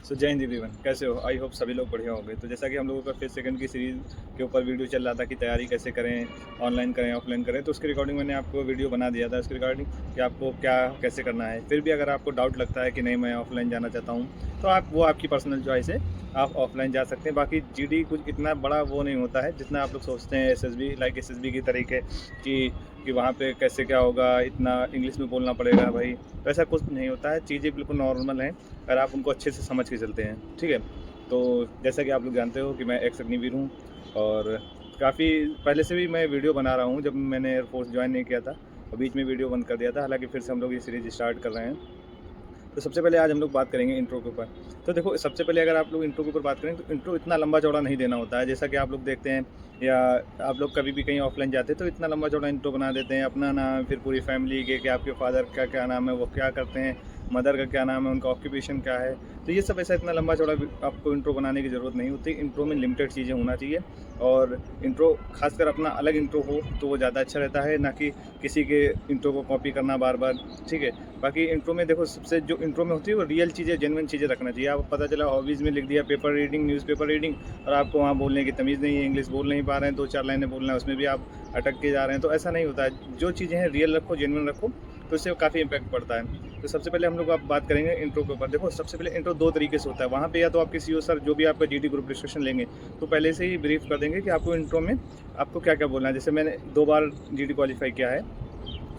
जय हिंद एवरीवन, कैसे हो? आई होप सभी लोग बढ़िया होंगे। तो जैसा कि हम लोगों का फिफ्थ सेकंड की सीरीज़ के ऊपर वीडियो चल रहा था कि तैयारी कैसे करें, ऑनलाइन करें, ऑफलाइन करें, तो उसके रिकॉर्डिंग मैंने आपको वीडियो बना दिया था उसके रिगार्डिंग कि आपको क्या कैसे करना है। फिर भी अगर आपको डाउट लगता है कि नहीं मैं ऑफलाइन जाना चाहता हूँ, तो आप वो आपकी पर्सनल चॉइस है, आप ऑफलाइन जा सकते हैं। बाकी जीडी कुछ इतना बड़ा वो नहीं होता है जितना आप लोग सोचते हैं। एसएसबी लाइक एसएसबी की तरीके कि वहाँ पे कैसे क्या होगा, इतना इंग्लिश में बोलना पड़ेगा भाई, तो ऐसा कुछ नहीं होता है। चीज़ें बिल्कुल नॉर्मल हैं अगर आप उनको अच्छे से समझ के चलते हैं, ठीक है। तो जैसा कि आप लोग जानते हो कि मैं एक्स अग्निवीर हूँ और काफ़ी पहले से भी मैं वीडियो बना रहा हूँ। जब मैंने एयरफोर्स ज्वाइन नहीं किया था और बीच में वीडियो बंद कर दिया था, हालांकि फिर से हम लोग ये सीरीज़ स्टार्ट कर रहे हैं। तो सबसे पहले आज हम लोग बात करेंगे इंट्रो के ऊपर। तो देखो, सबसे पहले अगर आप लोग इंट्रो के ऊपर बात करें तो इंट्रो इतना लंबा चौड़ा नहीं देना होता है। जैसा कि आप लोग देखते हैं या आप लोग कभी भी कहीं ऑफलाइन जाते हैं तो इतना लंबा चौड़ा इंट्रो बना देते हैं, अपना नाम, फिर पूरी फैमिली के, कि आपके फादर का क्या नाम है, वो क्या करते हैं, मदर का क्या नाम है, उनका ऑक्यूपेशन क्या है। तो ये सब ऐसा इतना लंबा चौड़ा आपको इंट्रो बनाने की ज़रूरत नहीं होती। इंट्रो में लिमिटेड चीज़ें होना चाहिए और इंट्रो खासकर अपना अलग इंट्रो हो तो वो ज़्यादा अच्छा रहता है, ना कि किसी के इंट्रो को कॉपी करना बार बार, ठीक है। बाकी इंट्रो में देखो, सबसे जो इंट्रो में होती है वो रियल चीज़ें, जेन्युइन चीज़ें रखना चाहिए। आप पता चला हॉबीज़ में लिख दिया पेपर रीडिंग, न्यूज़पेपर रीडिंग, और आपको वहाँ बोलने की तमीज़ नहीं है, इंग्लिश बोल नहीं पा रहे हैं, 2-4 लाइनें बोलना है उसमें भी आप अटक के जा रहे हैं, तो ऐसा नहीं होता है। जो चीज़ें हैं रियल रखो, जेन्युइन रखो, तो इससे काफ़ी इम्पैक्ट पड़ता है। तो सबसे पहले हम लोग आप बात करेंगे इंट्रो के ऊपर। देखो, सबसे पहले इंट्रो 2 तरीके से होता है। वहाँ पे या तो आपके सीईओ सर जो भी आपका जीडी ग्रुप डिस्कशन लेंगे तो पहले से ही ब्रीफ कर देंगे कि आपको इंट्रो में आपको क्या-क्या बोलना है। जैसे मैंने 2 बार जीडी क्वालीफाई किया है,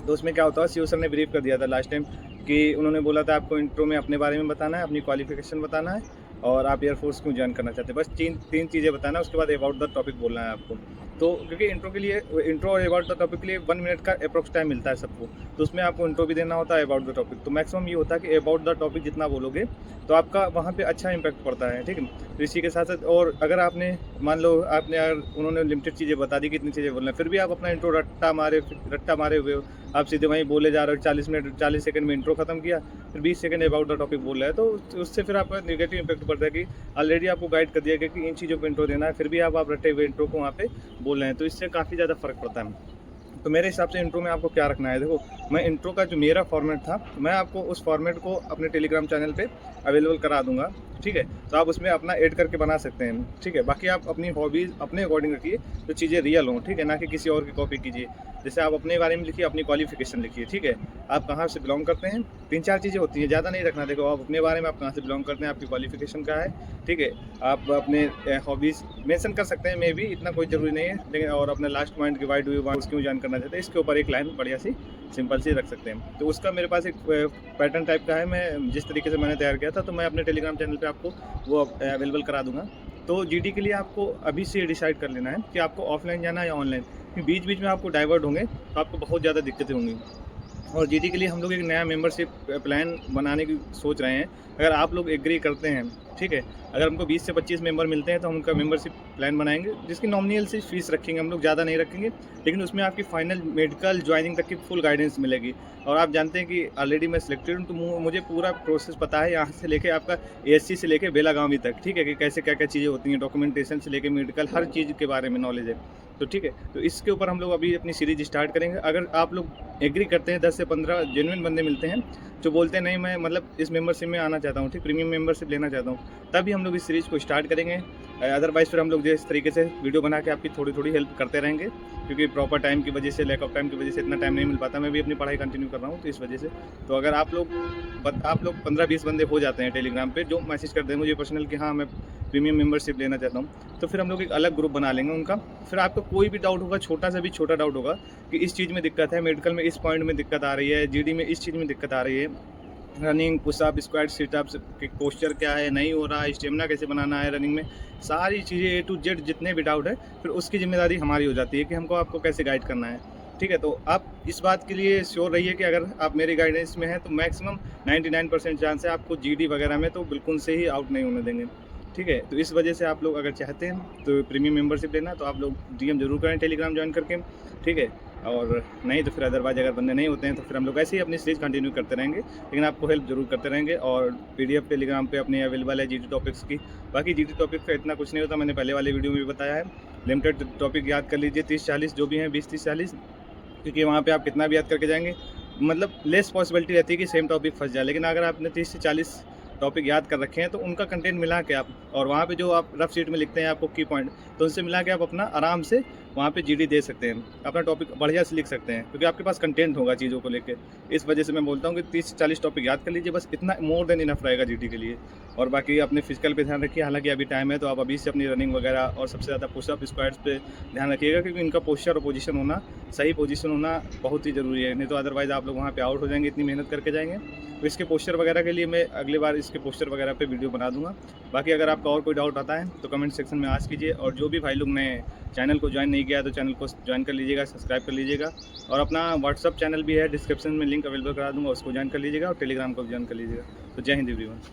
तो उसमें क्या होता है, सीईओ सर ने ब्रीफ कर दिया था लास्ट टाइम कि उन्होंने बोला था आपको इंट्रो में अपने बारे में बताना है, अपनी क्वालिफिकेशन बताना है और आप एयरफोर्स क्यों ज्वाइन करना चाहते हैं। बस 3 चीज़ें बताना है, उसके बाद अबाउट द टॉपिक बोलना है आपको। तो क्योंकि इंट्रो और अबाउट द टॉपिक के लिए 1 मिनट का अप्रॉक्स टाइम मिलता है सबको, तो उसमें आपको इंट्रो भी देना होता है, अबाउट द टॉपिक। तो मैक्सिमम ये होता है कि अबाउट द टॉपिक जितना बोलोगे तो आपका वहाँ पे अच्छा इंपैक्ट पड़ता है, ठीक है। तो इसी के साथ साथ, और अगर आपने मान लो आपने अगर उन्होंने लिमिटेड चीज़ें बता दी कितनी चीज़ें बोलना है, फिर भी आप अपना इंट्रो रट्टा मारे हुए हो, आप सीधे वहीं बोले जा रहे हो, 40 सेकंड में इंट्रो खत्म किया, फिर 20 सेकंड अबाउट द टॉपिक बोल रहा है, तो उससे फिर आपका नेगेटिव इंपैक्ट पड़ता है कि ऑलरेडी आपको गाइड कर दिया गया कि इन चीज़ों को इंट्रो देना है, फिर भी आप रटे हुए इंट्रो को वहाँ पे बोल रहे हैं, तो इससे काफ़ी ज़्यादा फ़र्क पड़ता है। तो मेरे हिसाब से इंट्रो में आपको क्या रखना है, देखो, मैं इंट्रो का जो मेरा फॉर्मेट था, मैं आपको उस फॉर्मेट को अपने टेलीग्राम चैनल पे अवेलेबल करा दूंगा, ठीक है। तो आप उसमें अपना ऐड करके बना सकते हैं, ठीक है। बाकी आप अपनी हॉबीज़ अपने अकॉर्डिंग रखिए, जो चीज़ें रियल हों, ठीक है, ना कि किसी और की कॉपी कीजिए। जैसे आप अपने बारे में लिखिए, अपनी क्वालिफिकेशन लिखिए, ठीक है, आप कहाँ से बिलोंग करते हैं, 3-4 चीज़ें होती हैं, ज़्यादा नहीं रखना। देखो, आप अपने बारे में, आप कहाँ से बिलोंग करते हैं, आपकी क्वालिफिकेशन क्या है, ठीक है। आप अपने हॉबीज़ मेंशन कर सकते हैं, मे भी इतना कोई ज़रूरी नहीं है, लेकिन और अपना लास्ट पॉइंट कि व्हाई डू यू वांट, क्यों ज्वाइन करना चाहते हैं, इसके ऊपर एक लाइन बढ़िया सी सिंपल सी रख सकते हैं। तो उसका मेरे पास एक पैटर्न टाइप का है, मैं जिस तरीके से मैंने तैयार किया था, तो मैं अपने टेलीग्राम चैनल पे आपको वो अवेलेबल करा दूँगा। तो जीडी के लिए आपको अभी से डिसाइड कर लेना है कि आपको ऑफलाइन जाना है या ऑनलाइन, क्योंकि बीच-बीच में आपको डाइवर्ट होंगे तो आपको बहुत ज़्यादा दिक्कतें होंगी। और जीडी के लिए हम लोग एक नया मेंबरशिप प्लान बनाने की सोच रहे हैं। अगर आप लोग एग्री करते हैं, ठीक है, अगर हमको 20 से 25 मेंबर मिलते हैं तो हम उनका मेंबरशिप प्लान बनाएंगे, जिसकी नॉमिनल सी फीस रखेंगे, हम लोग ज़्यादा नहीं रखेंगे, लेकिन उसमें आपकी फाइनल मेडिकल ज्वाइनिंग तक की फुल गाइडेंस मिलेगी। और आप जानते हैं कि ऑलरेडी मैं सिलेक्टेड हूँ, तो मुझे पूरा प्रोसेस पता है, यहाँ से लेके आपका एएससी से लेके बेलागावी तक, ठीक है, कि कैसे क्या क्या चीज़ें होती हैं, डॉक्यूमेंटेशन से लेके मेडिकल, हर चीज़ के बारे में नॉलेज है। तो ठीक है, तो इसके ऊपर हम लोग अभी अपनी सीरीज स्टार्ट करेंगे। अगर आप लोग एग्री करते हैं, 10 से 15 जेन्युइन बंदे मिलते हैं जो बोलते हैं नहीं मैं मतलब इस मेंबरशिप में आना चाहता हूँ, ठीक, प्रीमियम मेंबरशिप लेना चाहता हूँ, तभी हम लोग इस सीरीज़ को स्टार्ट करेंगे। अदरवाइज़ फिर हम लोग जिस तरीके से वीडियो बना के आपकी थोड़ी थोड़ी हेल्प करते रहेंगे, क्योंकि प्रॉपर टाइम की वजह से, लैक ऑफ टाइम की वजह से इतना टाइम नहीं मिल पाता। मैं भी अपनी पढ़ाई कंटिन्यू कर रहा हूँ, तो इस वजह से। तो अगर आप लोग 15-20 बंदे हो जाते हैं टेलीग्राम पे जो मैसेज कर दें मुझे पर्सनल कि हाँ मैं प्रीमियम मेंबरशिप लेना चाहता हूँ, तो फिर हम लोग एक अलग ग्रुप बना लेंगे उनका। फिर आपको कोई भी डाउट होगा, छोटा सा भी छोटा डाउट होगा कि इस चीज़ में दिक्कत है, मेडिकल में इस पॉइंट में दिक्कत आ रही है, जीडी में इस चीज़ में दिक्कत आ रही है, रनिंग, पुशअप, स्क्वाट, सिटअप्स के पोस्चर क्या है, नहीं हो रहा है, स्टेमिना कैसे बनाना है रनिंग में, सारी चीज़ें ए टू जेड जितने भी डाउट है, फिर उसकी जिम्मेदारी हमारी हो जाती है कि हमको आपको कैसे गाइड करना है, ठीक है। तो आप इस बात के लिए श्योर रहिए कि अगर आप मेरी गाइडेंस में हैं तो मैक्सिमम 99% चांस है आपको जीडी वगैरह में तो बिल्कुल से ही आउट नहीं होने देंगे, ठीक है। तो इस वजह से आप लोग अगर चाहते हैं तो प्रीमियम मेंबरशिप लेना, तो आप लोग डीएम जरूर करें टेलीग्राम ज्वाइन करके, ठीक है। और नहीं तो फिर अदरवाइज अगर बंदे नहीं होते हैं तो फिर हम लोग ऐसे ही अपनी सीरीज कंटिन्यू करते रहेंगे, लेकिन आपको हेल्प जरूर करते रहेंगे। और पीडीएफ टेलीग्राम पे अपनी अवेलेबल है जीडी टॉपिक्स की। बाकी जीडी टॉपिक का इतना कुछ नहीं होता, मैंने पहले वाले वीडियो में भी बताया है। लिमिटेड टॉपिक याद कर लीजिए, 30-40 जो भी हैं, 20-30-40, क्योंकि वहाँ पे आप कितना भी याद करके जाएंगे मतलब लेस पॉसिबिलिटी रहती है कि सेम टॉपिक फंस जाए। लेकिन अगर आपने 30 से 40 टॉपिक याद कर रखे हैं तो उनका कंटेंट मिला के आप, और वहाँ पे जो आप रफ शीट में लिखते हैं आपको की पॉइंट, तो उनसे मिला के आप अपना आराम से वहाँ पे जीडी दे सकते हैं, अपना टॉपिक बढ़िया से लिख सकते हैं, क्योंकि आपके पास कंटेंट होगा चीज़ों को लेके। इस वजह से मैं बोलता हूँ कि 30-40 टॉपिक याद कर लीजिए, बस इतना मोर देन इनफ रहेगा जीडी के लिए। और बाकी अपने फिजिकल पे ध्यान रखिए, हालांकि अभी टाइम है तो आप अभी से अपनी रनिंग वगैरह और सबसे ज़्यादा पुशअप स्क्वाट्स पे ध्यान रखिएगा, क्योंकि इनका पोस्चर और पोजीशन होना, सही पोजीशन होना बहुत ही ज़रूरी है, नहीं तो अदरवाइज़ आप लोग वहाँ पे आउट हो जाएंगे, इतनी मेहनत करके जाएंगे। तो इसके पोस्चर वगैरह के लिए मैं अगली बार इसके पोस्चर वगैरह पे वीडियो बना दूंगा। बाकी अगर आपका और कोई डाउट आता है तो कमेंट सेक्शन में आस्क कीजिए, और जो भी भाई लोग नए चैनल को ज्वाइन नहीं किया है तो चैनल को ज्वाइन कर लीजिएगा, सब्सक्राइब कर लीजिएगा, और अपना व्हाट्सअप चैनल भी है, डिस्क्रिप्शन में लिंक अवेलेबल करा दूंगा, उसको ज्वाइन कर लीजिएगा, और टेलीग्राम को भी ज्वाइन कर लीजिएगा। तो जय हिंद एवरीवन।